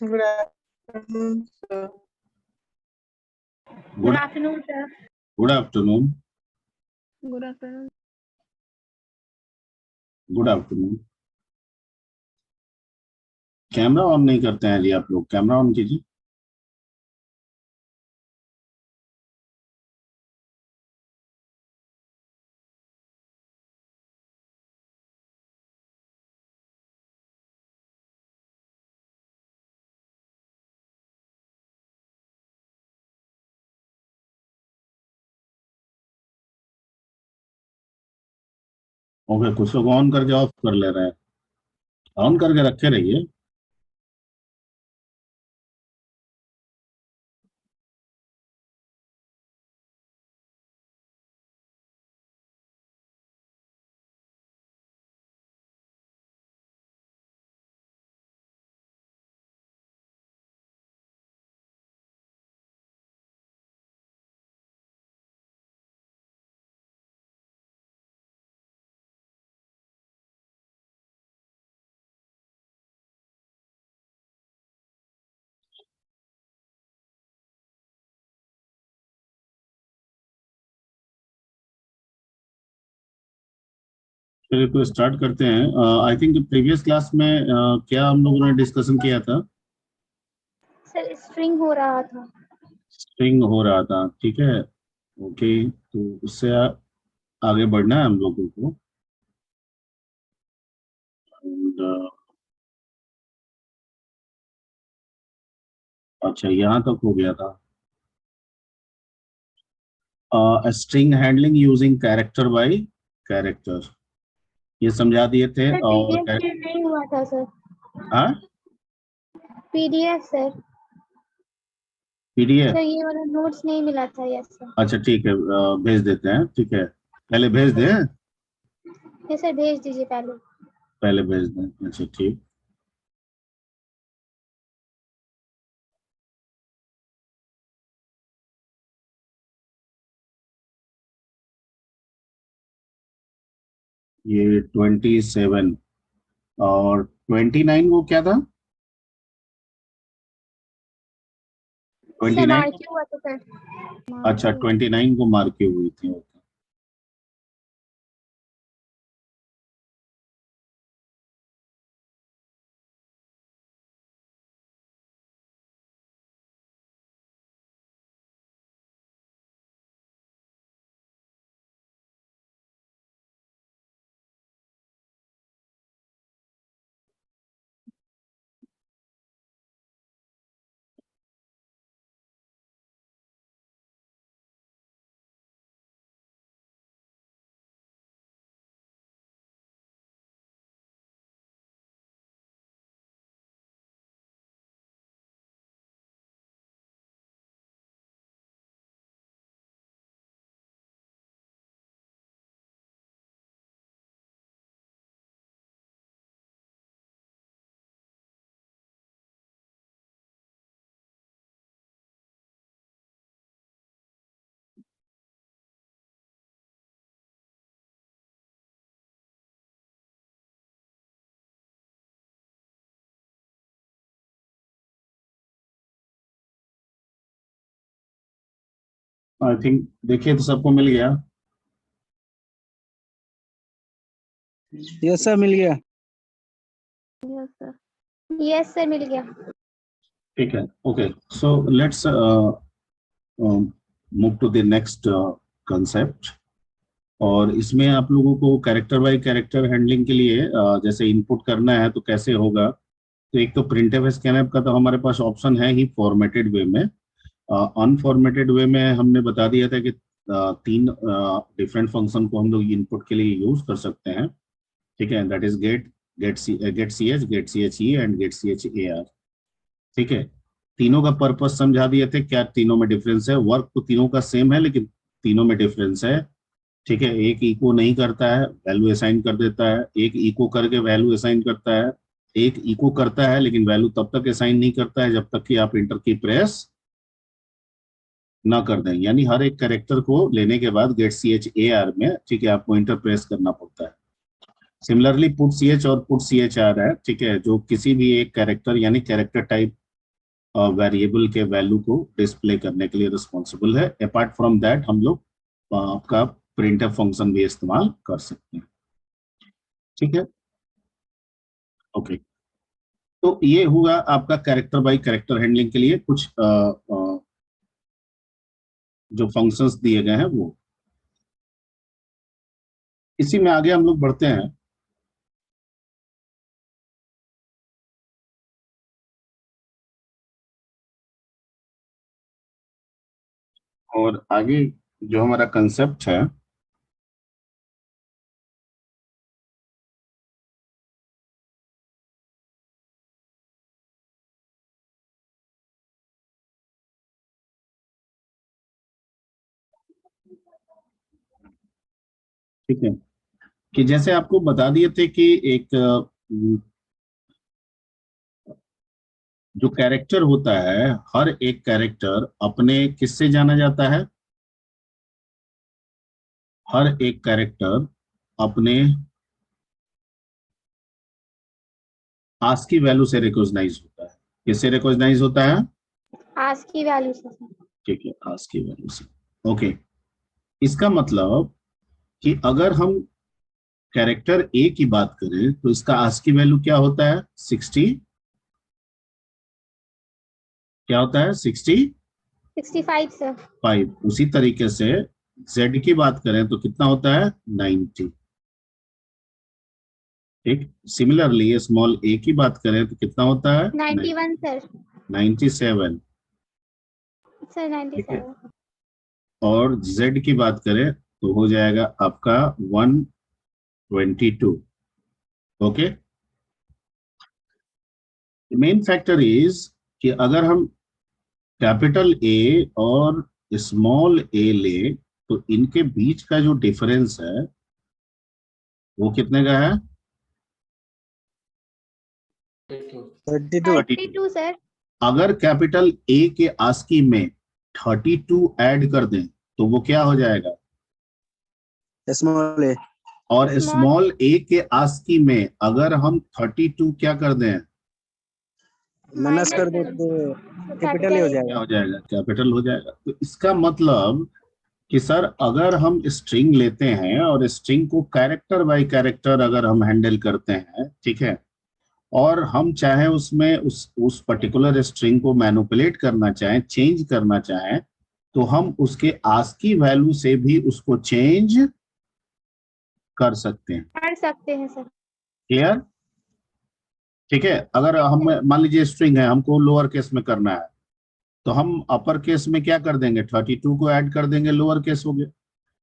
Good afternoon, sir. Good afternoon, sir. Good afternoon. Good afternoon. Good afternoon. Camera on नहीं करते हैं जी आप लोग, कैमरा ऑन कीजिए। ओके, कुछ लोग ऑन करके ऑफ कर ले रहे हैं, ऑन करके रखे रहिए। चलिए तो स्टार्ट करते हैं। आई थिंक प्रीवियस क्लास में क्या हम लोगों ने डिस्कशन किया था? सर स्ट्रिंग हो रहा था। स्ट्रिंग हो रहा था, ठीक है। ओके, तो उससे आगे बढ़ना है हम लोगों को। And, अच्छा, यहाँ तक हो गया था। String handling using character bye character, ये समझा दिए थे। सर और पीडीएफ नहीं हुआ था सर। हाँ, पीडीएफ सर। पीडीएफ। सर ये वाला नोट्स नहीं मिला था। Yes sir. अच्छा ठीक है, भेज देते हैं, ठीक है। पहले भेज दें, यस सर, भेज दीजिए पहले। पहले भेज दें। अच्छा ठीक। ये 27 और 29 वो क्या था? सर 29। मार्क हुआ था सर। अच्छा, 29 को मार्क की हुई थी। ओके, आई थिंक देखिए तो सबको मिल गया। यस सर, मिल गया। Yes sir. यस सर, मिल गया। ठीक है, okay. So let's move to the next concept. और इसमें आप लोगों को कैरेक्टर बाय कैरेक्टर हैंडलिंग के लिए जैसे इनपुट करना है तो कैसे होगा। तो एक तो प्रिंटफ स्कैनफ का तो हमारे पास ऑप्शन है ही फॉर्मेटेड वे में। अनफॉर्मेटेड वे में हमने बता दिया था कि तीन डिफरेंट फंक्शन को हम लोग इनपुट के लिए यूज कर सकते हैं, ठीक है। That is get C H, get C H E and get C H A R, ठीक है। तीनों का पर्पस समझा दिए थे, क्या तीनों में डिफरेंस है। वर्क तो तीनों का सेम है लेकिन तीनों में डिफरेंस है, ठीक है। एक इको नहीं करता है, वैल्यू असाइन कर देता है। एक इको करके वैल्यू असाइन करता है। एक इको करता है लेकिन वैल्यू तब तक असाइन नहीं करता है जब तक कि आप इंटर की प्रेस ना कर दें। यानी हर एक कैरेक्टर को लेने के बाद get C H A R में, ठीक है, आपको इंटर प्रेस करना पड़ता है। सिमिलरली पुट सी एच और पुट सी एच आर है, ठीक है, जो किसी भी एक कैरेक्टर यानी कैरेक्टर टाइप वेरिएबल के वैल्यू को डिस्प्ले करने के लिए रिस्पॉन्सिबल है। अपार्ट फ्रॉम दैट हम लोग आपका प्रिंटफ फंक्शन भी इस्तेमाल कर सकते हैं। ठीक है, ओके। तो ये हुआ आपका कैरेक्टर बाय कैरेक्टर हैंडलिंग के लिए कुछ जो फंक्शंस दिए गए हैं वो। इसी में आगे हम लोग बढ़ते हैं। और आगे जो हमारा कंसेप्ट है ठीक है, कि जैसे आपको बता दिए थे कि एक जो कैरेक्टर होता है, हर एक कैरेक्टर अपने किससे जाना जाता है? हर एक कैरेक्टर अपने आस्की वैल्यू से रिकॉग्नाइज होता है। किससे रिकॉग्नाइज होता है? आज की वैल्यू से सर। ठीक है, आस्की वैल्यू से। ओके, इसका मतलब कि अगर हम कैरेक्टर ए की बात करें तो इसका आस्की वैल्यू क्या होता है? 60। क्या होता है? 65 सर। 65। उसी तरीके से जेड की बात करें तो कितना होता है? 90। ठीक, सिमिलरली स्मॉल ए की बात करें तो कितना होता है? 91 सर। 97। सर ठीक है, 97। और जेड की बात करें तो हो जाएगा आपका 122। ओके, मेन फैक्टर इज कि अगर हम कैपिटल ए और स्मॉल ए ले तो इनके बीच का जो डिफरेंस है वो कितने का है? 32। 32 सर। अगर कैपिटल ए के आस्की में 32 ऐड कर दें तो वो क्या हो जाएगा? स्मॉल ए। और Small स्मॉल ए के आस्की में अगर हम 32 क्या कर दें? माइनस कर दो तो कैपिटल ही हो क्या जाएगा। हो जाएगा? कैपिटल हो जाएगा। तो इसका मतलब कि सर अगर हम स्ट्रिंग लेते हैं और स्ट्रिंग को कैरेक्टर बाय कैरेक्टर अगर हम हैंडल करते हैं, ठीक है, और हम चाहे उसमें उस पर्टिकुलर स्ट्रिंग को मैनिपुलेट करना चाहें, चेंज करना चाहें, तो हम उसके आस्की वैल्यू से भी उसको चेंज कर सकते हैं। कर सकते हैं सर। क्लियर? ठीक है, अगर हम मान लीजिए स्ट्रिंग है, हमको लोअर केस में करना है तो हम अपर केस में क्या कर देंगे? 32 को ऐड कर देंगे, लोअर केस हो गया।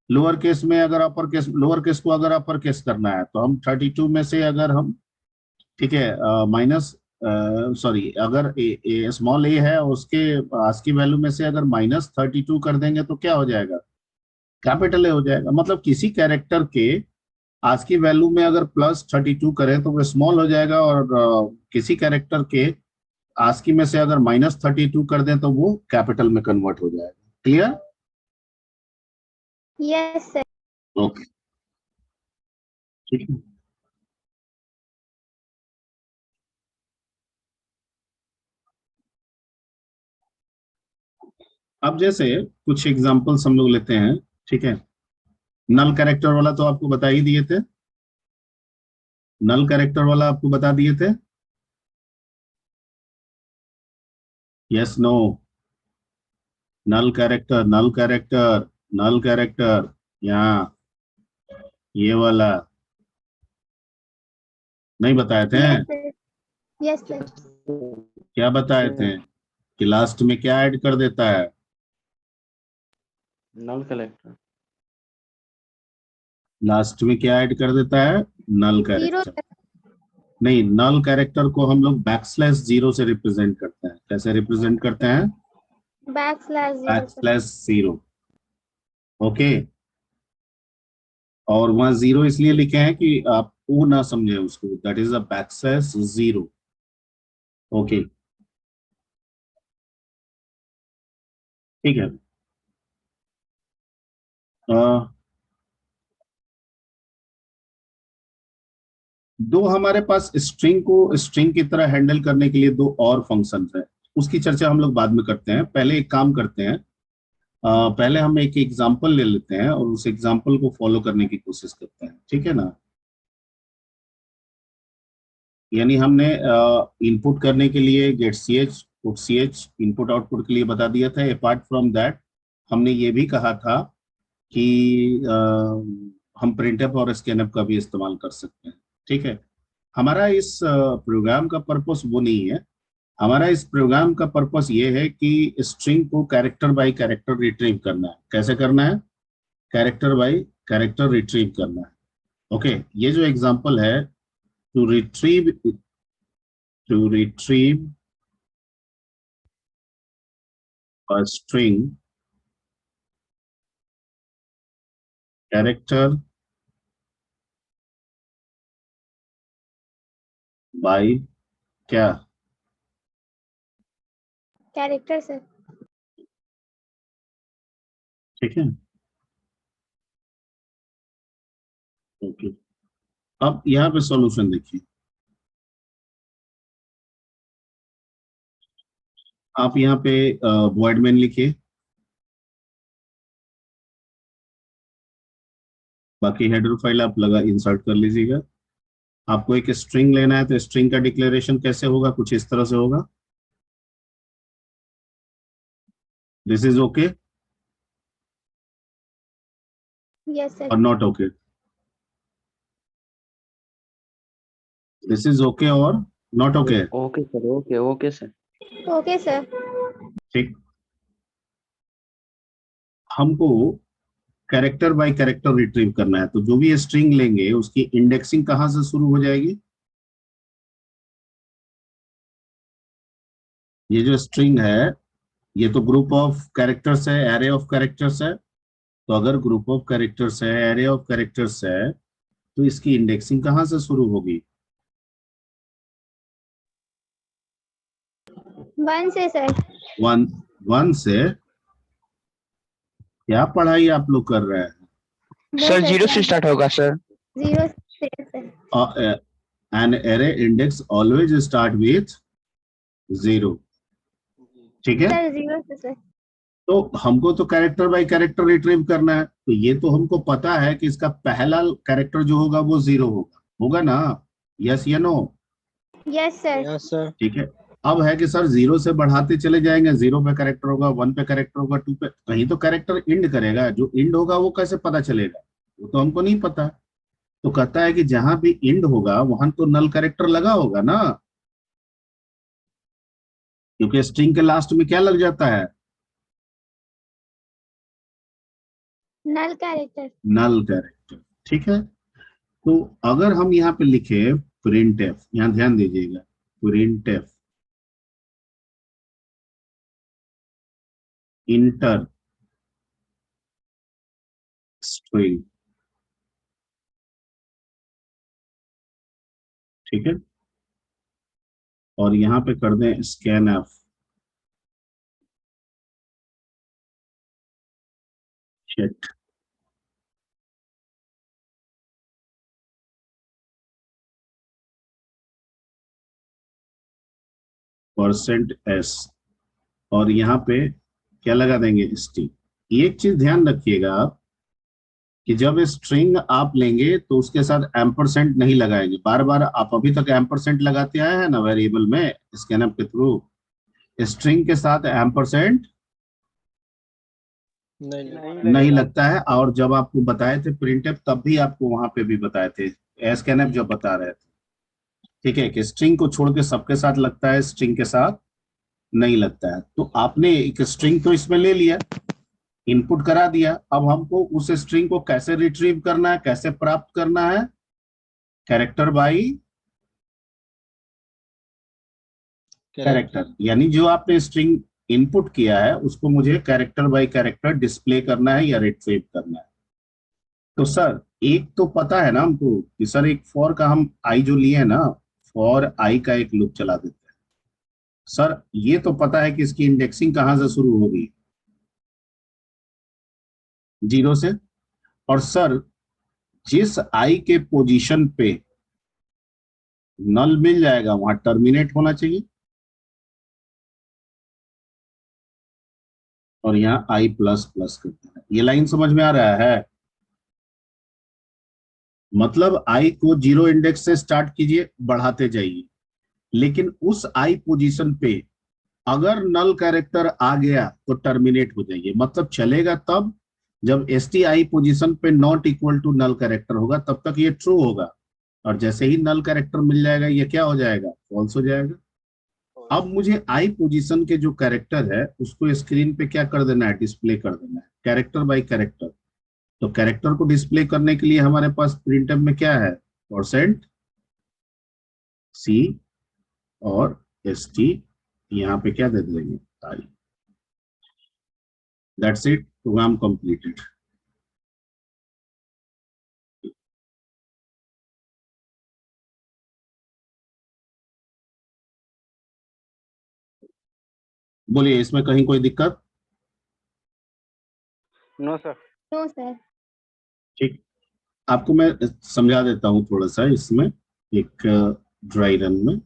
लोअर केस में अगर अपर केस, लोअर केस को अगर अपर केस करना है तो हम 32 में से अगर हम, ठीक है, माइनस, सॉरी, अगर स्मॉल ए है उसके आस्की वैल्यू में से अगर -32 कर देंगे तो क्या हो जाएगा? कैपिटल ए हो जाएगा। मतलब किसी कैरेक्टर के आस्की वैल्यू में अगर +32 करें तो वो स्मॉल हो जाएगा, और किसी कैरेक्टर के आस्की में से अगर -32 कर दें तो वो कैपिटल में कन्वर्ट हो जाएगा। क्लियर? Yes sir. ओके, ठीक है। अब जैसे कुछ एग्जांपल्स हम लोग लेते हैं, ठीक है। नल कैरेक्टर वाला तो आपको बता ही दिए थे। नल कैरेक्टर वाला आपको बता दिए थे। Yes, no? Null character, null character, null character, यहाँ ये वाला नहीं बताए थे? Yes sir. Yes sir. क्या बताए थे कि लास्ट में क्या ऐड कर देता है? नल कलेक्टर। लास्ट में क्या ऐड कर देता है? नल 0 कैरेक्टर। नहीं, नल कैरेक्टर को हम लोग >0 से रिप्रेजेंट करते हैं। कैसे रिप्रेजेंट करते हैं? \0 सर। \0। ओके, और वहां 0 इसलिए लिखे हैं कि आप वो ना समझे उसको, दैट इज \0। ओके, ठीक है। अ, दो हमारे पास स्ट्रिंग को स्ट्रिंग की तरह हैंडल करने के लिए दो और फंक्शंस हैं। उसकी चर्चा हम लोग बाद में करते हैं। पहले एक काम करते हैं, पहले हम एक एग्जाम्पल ले लेते हैं और उस एग्जाम्पल को फॉलो करने की कोशिश करते हैं, ठीक है ना। यानी हमने इनपुट करने के लिए get C H put C H input output के लिए बता दिया था। अपार्ट फ्रॉम दैट हमने ये भी कहा था कि हम प्रिंटफ और स्कैनफ का भी इस्तेमाल कर सकते हैं, ठीक है। हमारा इस प्रोग्राम का पर्पस वो नहीं है। हमारा इस प्रोग्राम का पर्पस ये है कि स्ट्रिंग को कैरेक्टर बाय कैरेक्टर रिट्रीव करना है। कैसे करना है? कैरेक्टर बाय कैरेक्टर रिट्रीव करना है। ओके, ये जो एग्जांपल है, to retrieve a string character by क्या? Character sir. ठीक है, ओके। अब यहाँ पे सॉल्यूशन देखिए। आप यहाँ पे वॉइड मेन लिखिए, बाकी हेडर फाइल आप लगा इंसर्ट कर लीजिएगा। आपको एक स्ट्रिंग लेना है तो स्ट्रिंग का डिक्लेरेशन कैसे होगा? कुछ इस तरह से होगा, this is okay yes sir. और not okay, this is okay और not okay. Okay sir, okay okay sir. Okay sir. ठीक, हमको कैरेक्टर बाय कैरेक्टर रिट्रीव करना है, तो जो भी स्ट्रिंग लेंगे उसकी इंडेक्सिंग कहां से शुरू हो जाएगी? ये जो स्ट्रिंग है ये तो ग्रुप ऑफ कैरेक्टर्स है, एरे ऑफ कैरेक्टर्स है। तो अगर ग्रुप ऑफ कैरेक्टर्स है, एरे ऑफ कैरेक्टर्स है, तो इसकी इंडेक्सिंग कहां से शुरू होगी? 1 से सर। वन से। क्या पढ़ाई आप लोग कर रहे हैं? सर 0 से स्टार्ट होगा सर। 0 से sir. An array index always start with 0, ठीक है। सर 0 से सर। तो हमको तो कैरेक्टर बाय कैरेक्टर रिट्रीव करना है, तो ये तो हमको पता है कि इसका पहला कैरेक्टर जो होगा वो 0 होगा, होगा ना? यस या no? Yes sir. Yes sir. ठीक है। अब है कि सर 0 से बढ़ाते चले जाएंगे, 0 पे कैरेक्टर होगा, 1 पे कैरेक्टर होगा, 2 पे, कहीं तो कैरेक्टर इंड करेगा। जो इंड होगा वो कैसे पता चलेगा? वो तो हमको नहीं पता। तो कहता है कि जहां भी इंड होगा वहां तो नल कैरेक्टर लगा होगा ना, क्योंकि स्ट्रिंग के लास्ट में क्या लग जाता है? नल कैरेक्टर। नल कैरेक्टर, ठीक है। तो अगर हम यहाँ पे लिखे प्रिंट एफ, यहाँ ध्यान दीजिएगा, प्रिंट एफ इंटर स्ट्रिंग, ठीक है, और यहाँ पे कर दें स्कैन एफ चेक %s, और यहाँ पे क्या लगा देंगे? स्ट्रिंग। एक चीज ध्यान रखिएगा आप कि जब स्ट्रिंग आप लेंगे तो उसके साथ एम्परसेंट नहीं लगाएंगे बार बार। आप अभी तक एम्परसेंट लगाते आए हैं ना वेरिएबल में स्कैनफ के थ्रू, स्ट्रिंग के साथ एम्परसेंट नहीं लगता है। और जब आपको बताए थे प्रिंटफ तब भी आपको वहां पे भी बताए थे, स्कैनफ जब बता रहे थे, ठीक है, कि स्ट्रिंग को छोड़ के सबके साथ लगता है, स्ट्रिंग के साथ नहीं लगता है। तो आपने एक स्ट्रिंग तो इसमें ले लिया, इनपुट करा दिया, अब हमको उस स्ट्रिंग को कैसे रिट्रीव करना है, कैसे प्राप्त करना है? कैरेक्टर बाय कैरेक्टर, यानी जो आपने स्ट्रिंग इनपुट किया है उसको मुझे कैरेक्टर बाय कैरेक्टर डिस्प्ले करना है या रिट्रीव करना है। तो सर एक तो पता है ना हमको कि सर एक फॉर का हम आई जो लिए ना, फॉर आई का एक लूप चला देते हैं। सर ये तो पता है कि इसकी इंडेक्सिंग कहां से शुरू होगी? 0 से। और सर जिस आई के पोजीशन पे नल मिल जाएगा वहां टर्मिनेट होना चाहिए, और यहाँ आई प्लस प्लस करते हैं। ये लाइन समझ में आ रहा है? मतलब आई को जीरो इंडेक्स से स्टार्ट कीजिए, बढ़ाते जाइए, लेकिन उस आई पोजीशन पे अगर नल कैरेक्टर आ गया तो टर्मिनेट हो जाइए। मतलब चलेगा तब जब एस टी आई पोजिशन पे not equal to null character होगा, तब तक ये ट्रू होगा। और जैसे ही नल कैरेक्टर मिल जाएगा ये क्या हो जाएगा? फॉल्स हो जाएगा। अब मुझे आई पोजीशन के जो कैरेक्टर है उसको स्क्रीन पे क्या कर देना है? डिस्प्ले कर देना है, कैरेक्टर बाय कैरेक्टर। तो कैरेक्टर को डिस्प्ले करने के लिए हमारे पास प्रिंटफ में क्या है? परसेंट सी और एस टी, यहाँ पे क्या दे देंगे? I. That's it, program completed. बोलिए, इसमें कहीं कोई दिक्कत? No sir. No sir. ठीक, आपको मैं समझा देता हूँ थोड़ा सा इसमें, एक ड्राई रन में।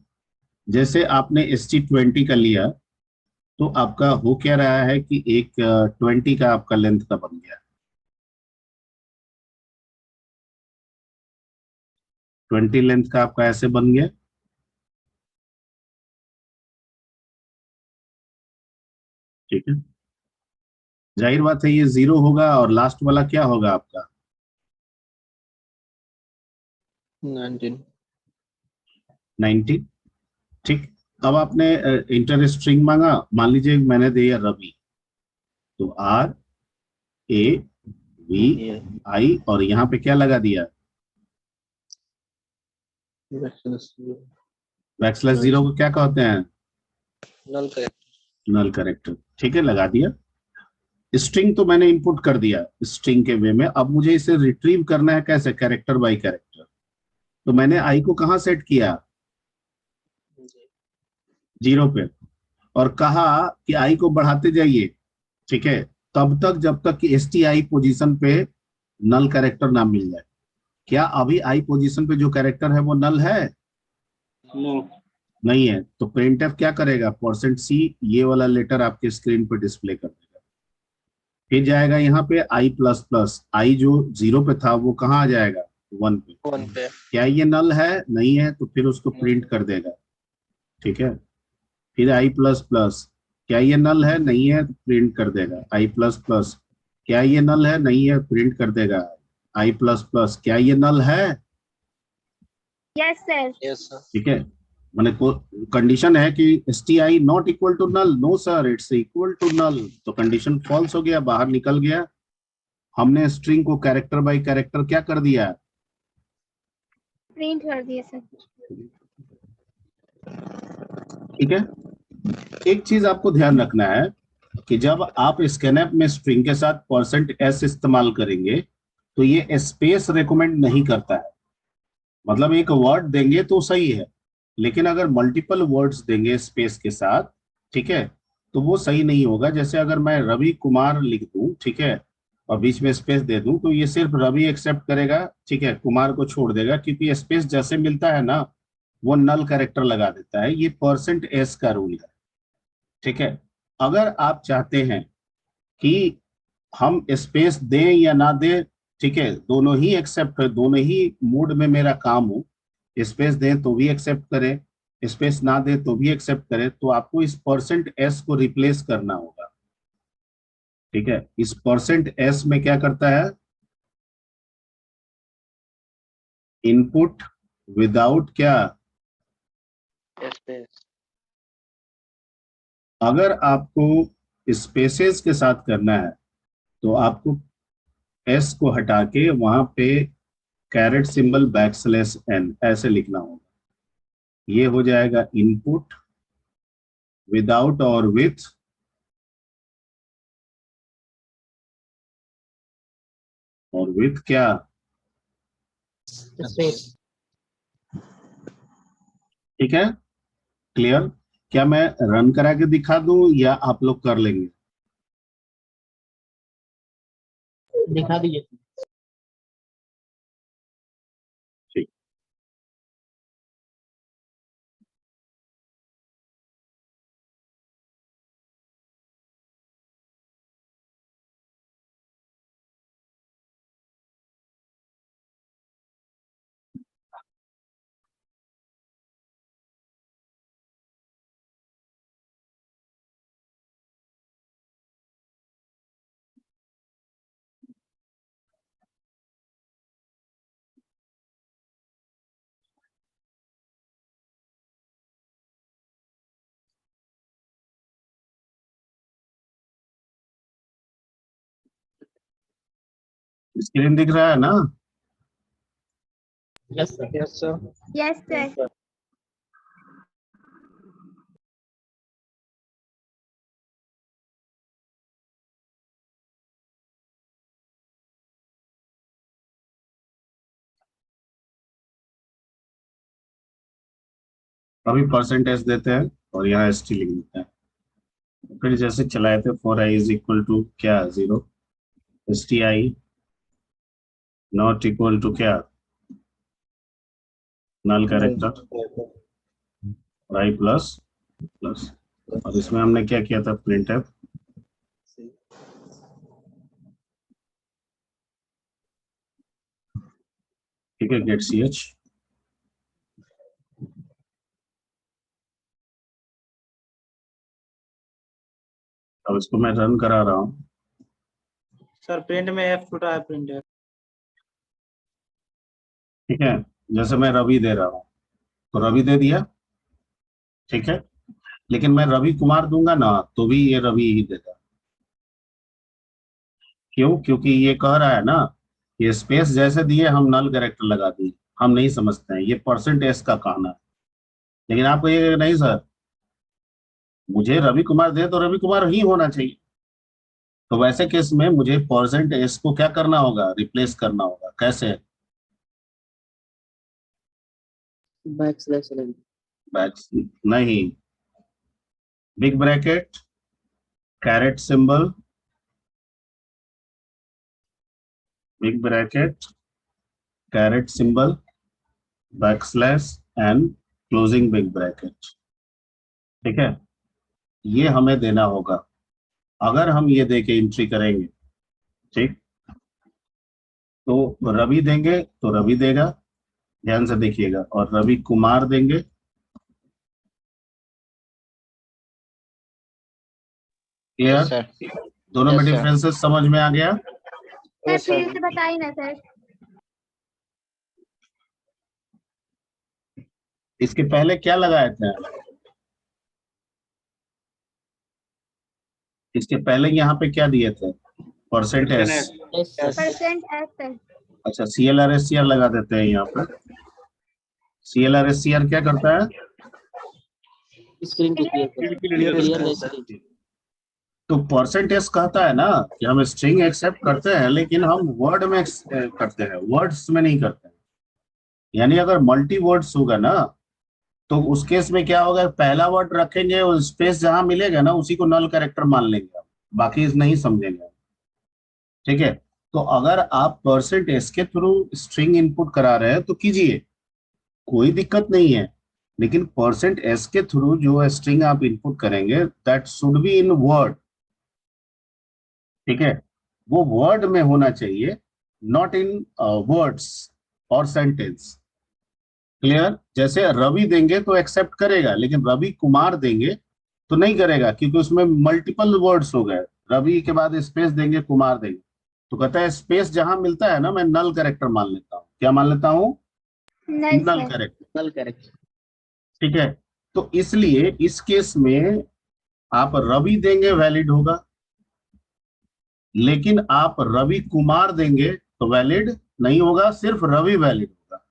जैसे आपने ST20 का लिया, तो आपका हो क्या रहा है कि एक 20 का आपका लेंथ का बन गया, 20 लेंथ का आपका ऐसे बन गया। ठीक है, जाहिर बात है ये 0 होगा और लास्ट वाला क्या होगा आपका? 19। 90। ठीक, अब आपने इंटर स्ट्रिंग मांगा, मान लीजिए मैंने दिया रवि, तो RAVI, और यहाँ पे क्या लगा दिया? बैकस्लैश 0 को क्या कहते हैं? नल नल करेक्टर। ठीक है, लगा दिया। स्ट्रिंग तो मैंने इंपुट कर दिया स्ट्रिंग के वे में, अब मुझे इसे रिट्रीव करना है कैसे? Character bye character. तो मैंने आई को कहाँ सेट किया? 0 पे, और कहा कि आई को बढ़ाते जाइए। ठीक है, तब तक जब तक कि STI पोजीशन पे नल कैरेक्टर ना मिल जाए। क्या अभी आई पोजीशन पे जो कैरेक्टर है वो नल है? नो। नहीं है। तो प्रिंटफ क्या करेगा? %C ये वाला लेटर आपके स्क्रीन पे डिस्प्ले कर देगा। फिर जाएगा यहाँ पे आई प्लस प्लस, आई जो 0 पे था वो कहाँ आ जाएगा? 1 पे। 1 पे। क्या ये नल है? नहीं है, तो फिर उसको प्रिंट कर देगा। ठीक है, फिर आई प्लस प्लस, क्या ये नल है? नहीं है, तो प्रिंट कर देगा आई प्लस प्लस। क्या ये नल है? नहीं है, प्रिंट कर देगा आई प्लस प्लस। क्या ये नल है? Yes sir. Yes sir. ठीक है, मैंने को कंडीशन है कि STI not equal to null. No sir, it's equal to null. तो कंडीशन फॉल्स हो गया, बाहर निकल गया। हमने स्ट्रिंग को कैरेक्टर बाय कैरेक्टर क्या कर दिया? प्रिंट कर दिए सर। ठीक है, एक चीज आपको ध्यान रखना है कि जब आप स्कैनएप में स्ट्रिंग के साथ %S इस्तेमाल करेंगे तो ये स्पेस रिकमेंड नहीं करता है। मतलब एक वर्ड देंगे तो सही है, लेकिन अगर मल्टीपल वर्ड्स देंगे स्पेस के साथ, ठीक है, तो वो सही नहीं होगा। जैसे अगर मैं रवि कुमार लिख दूं, ठीक है, और बीच में स्पेस दे दूं, तो ये सिर्फ रवि एक्सेप्ट करेगा, ठीक है, कुमार को छोड़ देगा, क्योंकि स्पेस जैसे मिलता है ना वो नल कैरेक्टर लगा देता है। ये %S का रूल है। ठीक है, अगर आप चाहते हैं कि हम स्पेस दें या ना दें, ठीक है, दोनों ही एक्सेप्ट है, दोनों ही मोड में मेरा काम हो, स्पेस दें तो भी एक्सेप्ट करें, स्पेस ना दें तो भी एक्सेप्ट करें, तो आपको इस %S को रिप्लेस करना होगा। ठीक है, इस %S में क्या करता है? इनपुट विदाउट क्या? स्पेस। अगर आपको स्पेसेस के साथ करना है तो आपको S को हटा के वहां पे कैरेट सिंबल \n ऐसे लिखना होगा। ये हो जाएगा इनपुट विदाउट और विथ, और विथ क्या? स्पेस। ठीक है, क्लियर? क्या मैं रन करा के दिखा दूं या आप लोग कर लेंगे? दिखा दीजिए। ठीक। स्क्रीन दिख रहा है ना? Yes sir. Yes sir. Yes, sir. अभी परसेंटेज देते हैं और यहाँ ST लिख देते हैं। फिर जैसे चलाए थे for i is equal to क्या 0, STI नॉट इक्वल टू क्या नल कैरेक्टर और i प्लस प्लस। और इसमें हमने क्या किया था प्रिंटफ, ठीक है, गेट ch। अब इसको मैं रन करा रहा हूँ। सर प्रिंट में F छूटा है, प्रिंट है। ठीक है, जैसे मैं रवि दे रहा हूँ तो रवि दे दिया, ठीक है, लेकिन मैं रवि कुमार दूंगा ना तो भी ये रवि ही देगा। क्यों? क्योंकि ये कह रहा है ना, ये स्पेस जैसे दिए हम नल कैरेक्टर लगा दिए, हम नहीं समझते हैं, ये परसेंटेज का कहना है। लेकिन आपको ये नहीं सर, मुझे रवि कुमार दे तो रवि कुमार ही होना चाहिए। तो वैसे केस में मुझे परसेंटेज को क्या करना होगा, रिप्लेस करना होगा। कैसे? बैकस्लैश बैक्स नहीं, big bracket, carat symbol, big bracket, carat symbol, backslash and closing big bracket. ठीक है, ये हमें देना होगा। अगर हम ये दे के एंट्री करेंगे, ठीक, तो रवि देंगे तो रवि देगा, ध्यान से देखिएगा, और रवि कुमार देंगे, क्लियर? दोनों में डिफरेंसेस समझ में आ गया? सर फिर से बताइए ना सर। इसके पहले क्या लगाए थे? इसके पहले यहाँ पे क्या दिए थे? परसेंटेज। Percent S sir. अच्छा, CLRSCR लगा देते हैं यहाँ पे। CLRSCR क्या करता है? स्क्रीन को क्लियर। तो परसेंटेज कहता है ना कि हम स्ट्रिंग एक्सेप्ट करते हैं लेकिन हम वर्ड में करते हैं, वर्ड्स में नहीं करते हैं। यानी अगर मल्टी वर्ड्स होगा ना तो उस केस में क्या होगा, पहला वर्ड रखेंगे और स्पेस जहां मिलेगा ना उसी को नल कैरेक्टर मान लेंगे, बाकी नहीं समझेंगे। ठीक है, तो अगर आप परसेंटेज के थ्रू स्ट्रिंग इनपुट करा रहे हैं तो कीजिए, कोई दिक्कत नहीं है। लेकिन %s के थ्रू जो स्ट्रिंग आप इनपुट करेंगे that should be in word. ठीक है, वो वर्ड में होना चाहिए, नॉट इन वर्ड्स और सेंटेंस। क्लियर? जैसे रवि देंगे तो एक्सेप्ट करेगा, लेकिन रवि कुमार देंगे तो नहीं करेगा क्योंकि उसमें मल्टीपल वर्ड्स हो गए। रवि के बाद स्पेस देंगे, कुमार देंगे, तो कहता है स्पेस जहां मिलता है ना मैं नल कैरेक्टर मान लेता हूँ। क्या मान लेता हूँ? Null character. ठीक है, तो इसलिए इस केस में आप रवि देंगे वैलिड होगा, लेकिन आप रवि कुमार देंगे तो वैलिड नहीं होगा, सिर्फ रवि वैलिड होगा,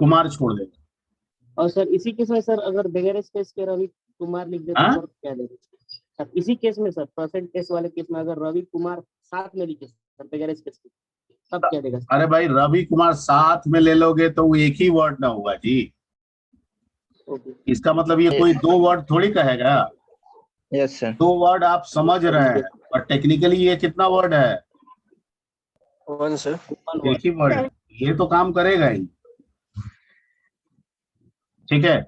कुमार छोड़ देगा। और सर इसी केस में सर अगर बगैर स्पेस के रवि कुमार लिख देते हाँ? तो क्या देंगे सर? इसी केस में सर परसेंटेज वाले केस में अगर रवि कुमार साथ में लिखे सर बगैर स्पेस के, तब क्या देगा सर? अरे भाई, रवि कुमार साथ में ले लोगे तो वो एक ही वर्ड ना होगा जी। ओके। इसका मतलब ये कोई दो वर्ड थोड़ी कहेगा। Yes sir. दो वर्ड आप समझ रहे हैं और टेक्निकली ये कितना वर्ड है? One sir. एक ही वर्ड है, ये तो काम करेगा ही। ठीक है,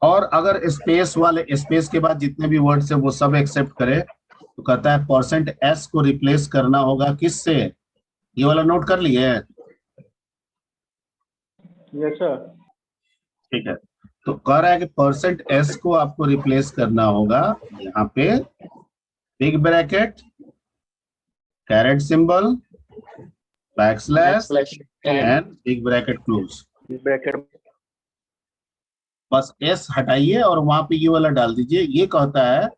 और अगर स्पेस वाले, स्पेस के बाद जितने भी वर्ड्स है वो सब एक्सेप्ट करे तो कहता है %s को रिप्लेस करना होगा किससे? ये वाला नोट कर लिए? Yes sir. ठीक है, तो कह रहा है कि %s को आपको रिप्लेस करना होगा यहाँ पे big bracket, carat symbol, backslash and big bracket close. Bracket. बस s हटाइए और वहां पे ये वाला डाल दीजिए। ये कहता है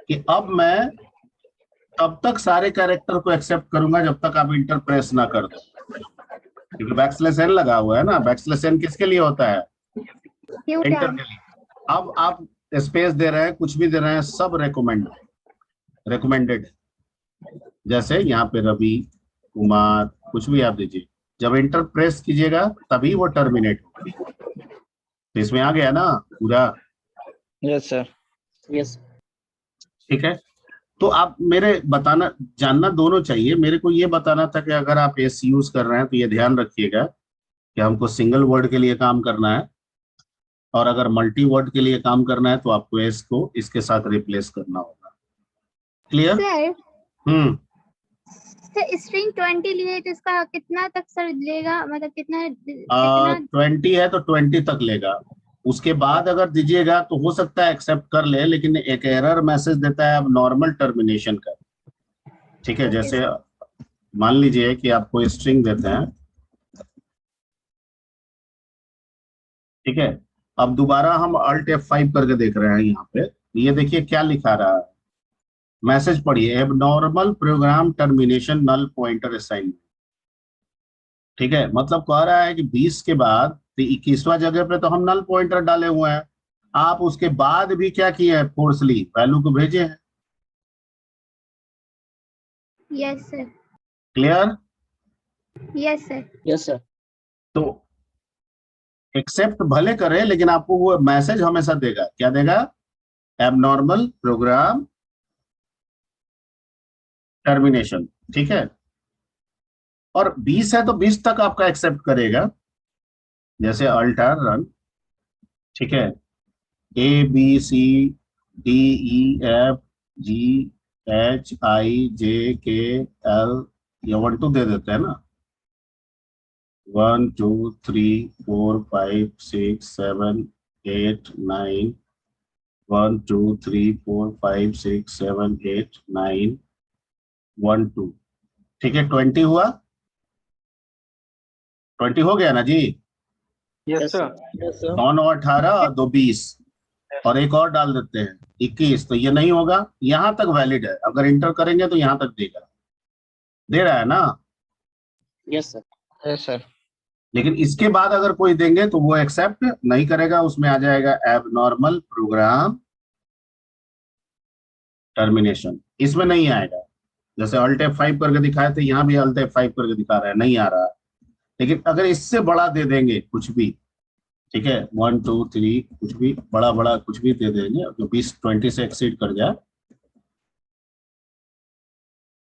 कि अब मैं तब तक सारे कैरेक्टर को एक्सेप्ट करूंगा जब तक आप इंटर प्रेस ना कर दो, क्योंकि बैकस्लैश एन लगा हुआ है ना। बैकस्लैश एन किसके लिए होता है? Q inter tab. के लिए। अब आप स्पेस दे रहे हैं, कुछ भी दे रहे हैं, सब रिकमेंडेड। जैसे यहाँ पे रवि कुमार, कुछ भी आप दीजिए, जब इंटर प्रेस कीजिएगा तभी वो टर्मिनेट होगा। तो इसमें आ गया ना पूरा? Yes sir. यस ठीक है। तो आप मेरे बताना जानना दोनों चाहिए। मेरे को ये बताना था कि अगर आप एस यूज कर रहे हैं तो ये ध्यान रखिएगा कि हमको सिंगल वर्ड के लिए काम करना है, और अगर मल्टी वर्ड के लिए काम करना है तो आपको एस को इसके साथ रिप्लेस करना होगा। क्लियर? सर हम्म। स्ट्रिंग 20 लिए तो इसका कितना तक सर लेगा, मतलब कितना कितना? 20 है तो 20 तक लेगा। उसके बाद अगर दीजिएगा तो हो सकता है एक्सेप्ट कर ले, लेकिन एक एरर मैसेज देता है अब नॉर्मल टर्मिनेशन का। ठीक है, ओके जैसे सर। मान लीजिए कि आपको स्ट्रिंग देते हैं, ठीक है। अब दोबारा हम अल्ट F5 करके देख रहे हैं यहाँ पे, ये देखिए क्या लिखा रहा है, मैसेज पढ़िए, abnormal program termination null pointer assignment. ठीक है, मतलब कह रहा है कि 20 के बाद 21वां जगह पे तो हम नल पॉइंटर डाले हुए हैं, आप उसके बाद भी क्या किए हैं, फोर्सली वैल्यू को भेजे हैं। Yes sir. Clear? Yes sir. Yes sir. तो एक्सेप्ट भले करे, लेकिन आपको वो मैसेज हमेशा देगा, क्या देगा? Abnormal program termination. ठीक है, और 20 है तो 20 तक आपका एक्सेप्ट करेगा। जैसे अल्टर रन, ठीक है, ABCDEFGHIJKL, ये 1 2 दे देते हैं ना, 1 2 3 4 5 6 7 8 9, 1 2 3 4 5 6 7 8 9 1 2। ठीक है, 20 हुआ, 20 हो गया ना जी? Yes sir. 9 9 18 और 2 20, और एक और डाल देते हैं 21, तो ये नहीं होगा, यहां तक वैलिड है। अगर इंटर करेंगे तो यहां तक देगा, दे रहा है ना? Yes sir. Yes sir. लेकिन इसके बाद अगर कोई देंगे तो वो एक्सेप्ट नहीं करेगा, उसमें आ जाएगा एबनॉर्मल प्रोग्राम टर्मिनेशन, इसमें नहीं आएगा। जैसे अल्ट F5 करके दिखाए थे, यहाँ भी अल्ट F5 करके दिखा रहा है, नहीं आ रहा है। लेकिन अगर इससे बड़ा दे देंगे कुछ भी, ठीक है, 1 2 3 कुछ भी बड़ा बड़ा कुछ भी दे देंगे जो 20 से एक्सीड कर जाए,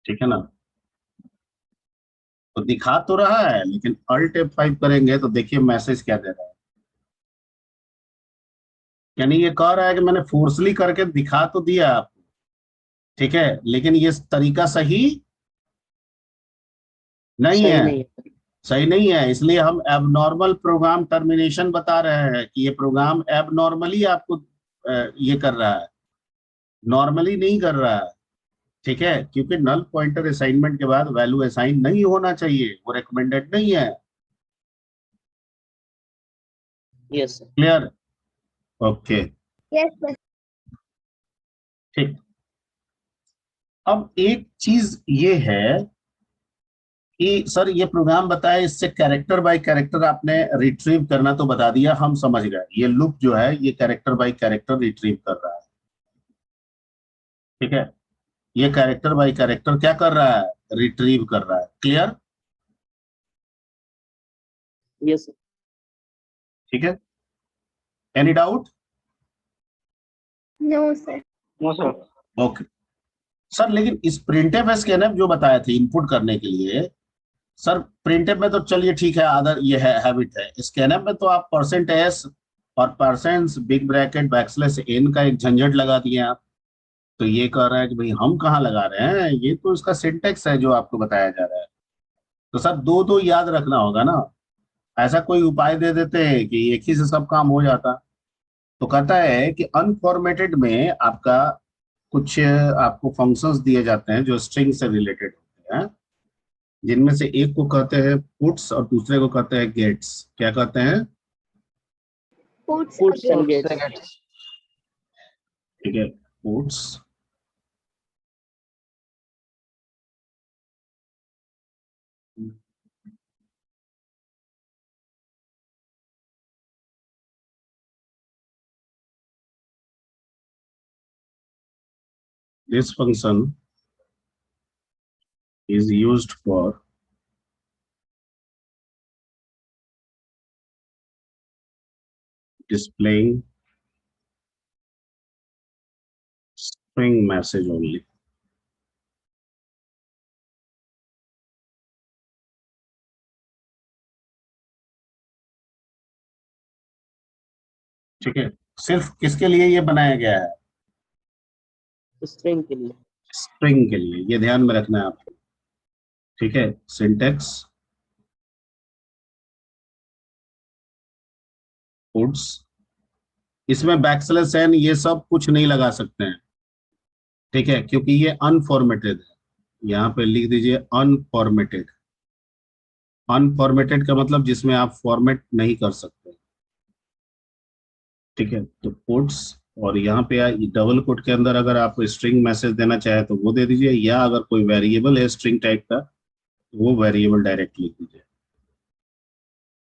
ठीक है ना, तो दिखा तो रहा है, लेकिन अल्ट F5 करेंगे तो देखिए मैसेज क्या दे रहा है। यानी ये कह रहा है कि मैंने फोर्सली करके दिखा तो दिया आपको, ठीक है, लेकिन ये तरीका सही नहीं सही है, नहीं है। सही नहीं है। इसलिए हम एबनॉर्मल प्रोग्राम टर्मिनेशन बता रहे हैं कि ये प्रोग्राम एबनॉर्मली आपको ये कर रहा है, नॉर्मली नहीं कर रहा है। ठीक है, क्योंकि नल पॉइंटर असाइनमेंट के बाद वैल्यू असाइन नहीं होना चाहिए, वो रिकमेंडेड नहीं है। Yes sir. Clear? Okay, yes sir. ठीक। अब एक चीज ये है कि सर ये प्रोग्राम बताए, इससे कैरेक्टर बाय कैरेक्टर आपने रिट्रीव करना तो बता दिया, हम समझ गए। ये लूप जो है ये कैरेक्टर बाय कैरेक्टर रिट्रीव कर रहा है, ठीक है, ये कैरेक्टर बाय कैरेक्टर क्या कर रहा है, रिट्रीव कर रहा है। क्लियर? Yes sir. ठीक है, any doubt? No sir. No sir. Okay sir, लेकिन इस प्रिंटफ स्कैनफ जो बताए थे इनपुट करने के लिए, सर प्रिंटफ में तो चलिए ठीक है, आदर ये है, हैबिट है। स्कैनफ में तो आप %s और % बिग ब्रैकेट बैकस्लैश n का एक झंझट लगा दिए आप। तो ये कह रहा है कि भाई हम कहाँ लगा रहे हैं, ये तो इसका सिंटेक्स है जो आपको बताया जा रहा है। तो सर दो दो याद रखना होगा ना, ऐसा कोई उपाय दे देते हैं कि एक ही से सब काम हो जाता। तो कहता है कि अनफॉर्मेटेड में आपका कुछ आपको फंक्शंस दिए जाते हैं जो स्ट्रिंग से रिलेटेड होते हैं, जिनमें से एक को कहते हैं पुट्स और दूसरे को कहते हैं गेट्स। क्या कहते हैं? Puts puts and again. Gets. ठीक है, puts this function is used for displaying string message only. ठीक है, सिर्फ किसके लिए ये बनाया गया है? स्ट्रिंग के लिए। स्ट्रिंग के लिए, ये ध्यान में रखना है आपको। ठीक है, सिंटेक्स पुट्स, इसमें बैकस्लैश एन ये सब कुछ नहीं लगा सकते हैं, ठीक है, क्योंकि ये अनफॉर्मेटेड है। यहाँ पे लिख दीजिए अनफॉर्मेटेड। अनफॉर्मेटेड का मतलब जिसमें आप फॉर्मेट नहीं कर सकते, ठीक है। तो पुट्स, और यहाँ पे डबल कोट के अंदर अगर आप स्ट्रिंग मैसेज देना चाहे तो वो दे दीजिए, या अगर कोई वेरिएबल है स्ट्रिंग टाइप का तो वो वेरिएबल डायरेक्ट लिख दीजिए।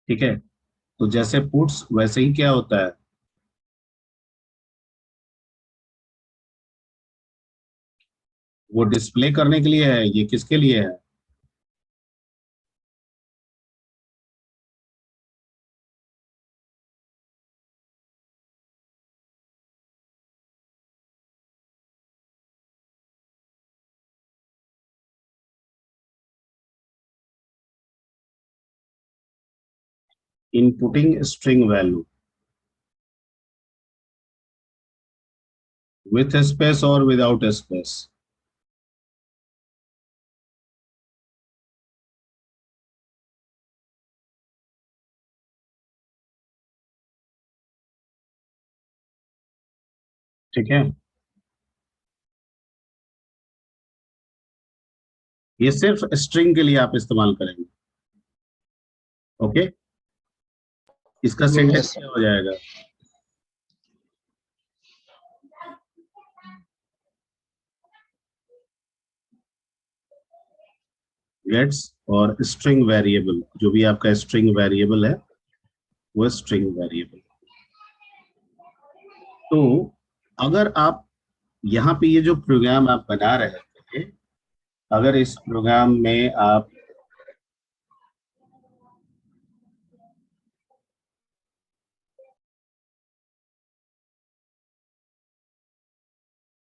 ठीक है, तो जैसे पुट्स वैसे ही क्या होता है, वो डिस्प्ले करने के लिए है, ये किसके लिए है? Inputting string value with space or without space। ठीक है, ये सिर्फ स्ट्रिंग के लिए आप इस्तेमाल करेंगे। ओके, इसका सिंटेक्स क्या हो जाएगा? गेट्स और स्ट्रिंग वेरिएबल, जो भी आपका स्ट्रिंग वेरिएबल है वो स्ट्रिंग वेरिएबल। तो अगर आप यहाँ पे ये जो प्रोग्राम आप बना रहे थे, अगर इस प्रोग्राम में आप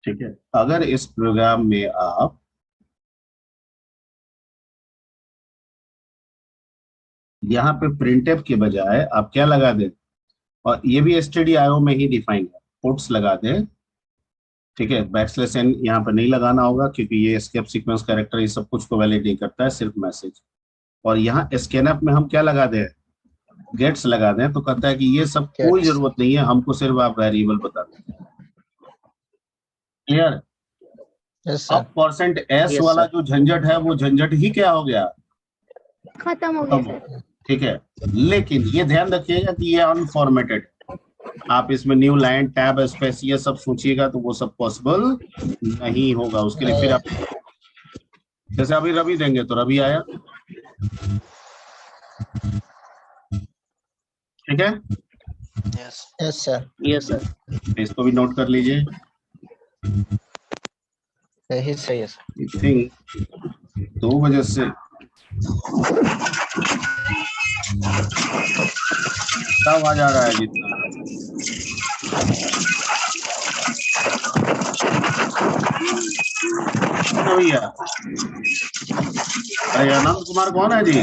ठीक है, अगर इस प्रोग्राम में आप यहाँ पे प्रिंटफ के बजाय आप क्या लगा दें, और ये भी stdio में ही डिफाइन है, पुट्स लगा दें। ठीक है, बैकस्लैश एन यहाँ पे नहीं लगाना होगा क्योंकि ये एस्केप सीक्वेंस कैरेक्टर ये सब कुछ को वैलिड नहीं करता है, सिर्फ मैसेज। और यहाँ स्कैनफ में हम क्या लगा दें, गेट्स लगा दें, तो कहता है कि ये सब कोई जरूरत नहीं है, हमको सिर्फ आप वेरिएबल बता दें। क्लियर? अब परसेंट एस वाला जो झंझट है वो झंझट ही क्या हो गया, खत्म हो गया सर। ठीक है, लेकिन ये ध्यान रखिएगा कि ये अनफॉर्मेटेड, आप इसमें न्यू लाइन टैब स्पेस ये सब सोचिएगा तो वो सब पॉसिबल नहीं होगा। उसके लिए फिर आप जैसे अभी रवि देंगे तो रवि आया, ठीक है। Yes sir. Yes sir. इसको भी नोट कर लीजिए। सही है सर। आई थिंक 2 बजे से आवाज आ रहा है जितना भैया। अरे अनंत कुमार कौन है जी?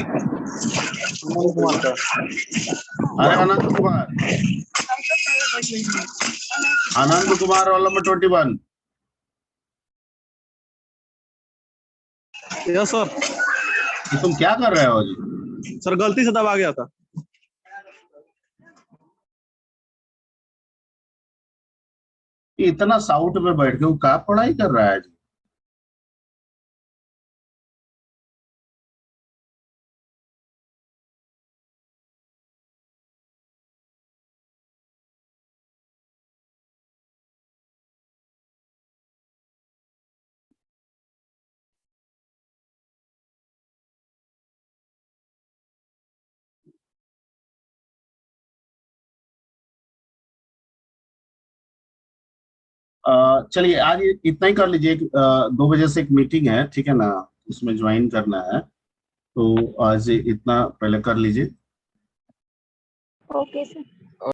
अरे Anant Kumar, Anant Kumar roll number 21। Yes sir. तो तुम क्या कर रहे हो जी? सर गलती से दबा गया था। इतना साउट में बैठ के वो क्या पढ़ाई कर रहा है जी? चलिए आज इतना ही कर लीजिए। 2 बजे से एक मीटिंग है, ठीक है ना, उसमें ज्वाइन करना है, तो आज इतना पहले कर लीजिए। Okay sir.